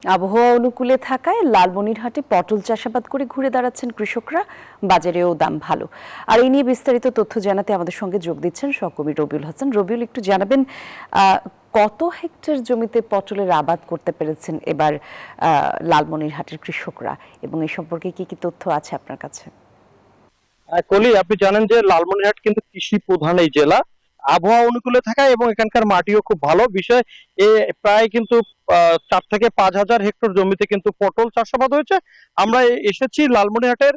আবহাওয়া অনুকূলে থাকায় লালমনিরহাটে পটল চাষাবাদ করে ঘুরে দাঁড়াচ্ছেন কৃষকরা। বাজারেও দাম ভালো। আর এই নিয়ে বিস্তারিত তথ্য জানাতে আমাদের সঙ্গে যোগ দিচ্ছেন সহকর্মী রবিউল হাসান। রবিউল, একটু জানাবেন কত হেক্টর জমিতে পটলের আবাদ করতে পেরেছেন এবার লালমনিরহাটের কৃষকরা, এবং এই সম্পর্কে কি কি তথ্য আছে আপনার কাছে? কলি, আপনি জানেন যে লালমনিরহাট কিন্তু কৃষি প্রধান এই জেলা। আবহাওয়া অনুকূলে থাকায় এবং এখানকার মাটিও খুব ভালো বিষয়। এ প্রায় কিন্তু 4 থেকে 5 হাজার হেক্টর জমিতে কিন্তু পটল চাষাবাদ হয়েছে। আমরা এসেছি লালমনিরহাটের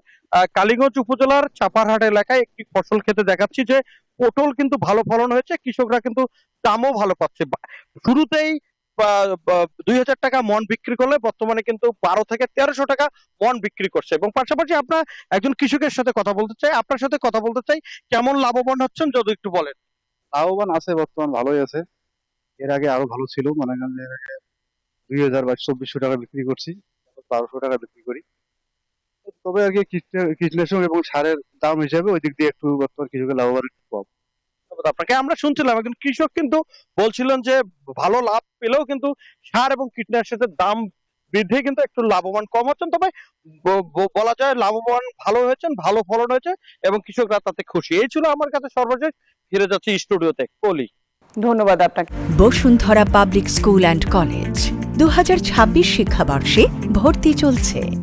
কালীগঞ্জ উপজেলার চাপারহাট এলাকায় একটি ফসল খেতে দেখাচ্ছি যে পটল কিন্তু ভালো ফলন হয়েছে, কৃষকরা কিন্তু দামও ভালো পাচ্ছে। শুরুতেই 2,000 টাকা মন বিক্রি করলে বর্তমানে কিন্তু 12 থেকে 1300 টাকা মন বিক্রি করছে। এবং পাশাপাশি আপনার একজন কৃষকের সাথে কথা বলতে চাই, আপনার সাথে কথা বলতে চাই, কেমন লাভবান হচ্ছেন যদি একটু বলেন। লাভবান আছে, বর্তমান ভালোই আছে। এর আগে আরো ভালো ছিল, মনে করেন যে এর আগে 2,000 বা 2,400 টাকা বিক্রি করছি, 1,200 টাকা বিক্রি করি। তবে আর কি কীটনাশক এবং সারের দাম হিসাবে ওই দিক দিয়ে একটু বর্তমান কৃষকের লাভবান একটু কম। ধন্যবাদ আপনাকে। আমরা শুনছিলাম একজন কৃষক কিন্তু বলছিলেন যে ভালো লাভ পেলেও কিন্তু সার এবং কীটনাশকের দাম বৃদ্ধি কিন্তু একটু লাভবান কম হচ্ছেন। তবে বলা যায় লাভবান ভালো হয়েছেন, ভালো ফলন হয়েছে এবং কৃষকরা তাতে খুশি। এই ছিল আমার কাছে সর্বশেষ। ফিরে যাচ্ছি স্টুডিওতে। কলি, ধন্যবাদ আপনাকে। Bashundhara public school and college 2026 শিক্ষাবর্ষে ভর্তি চলছে।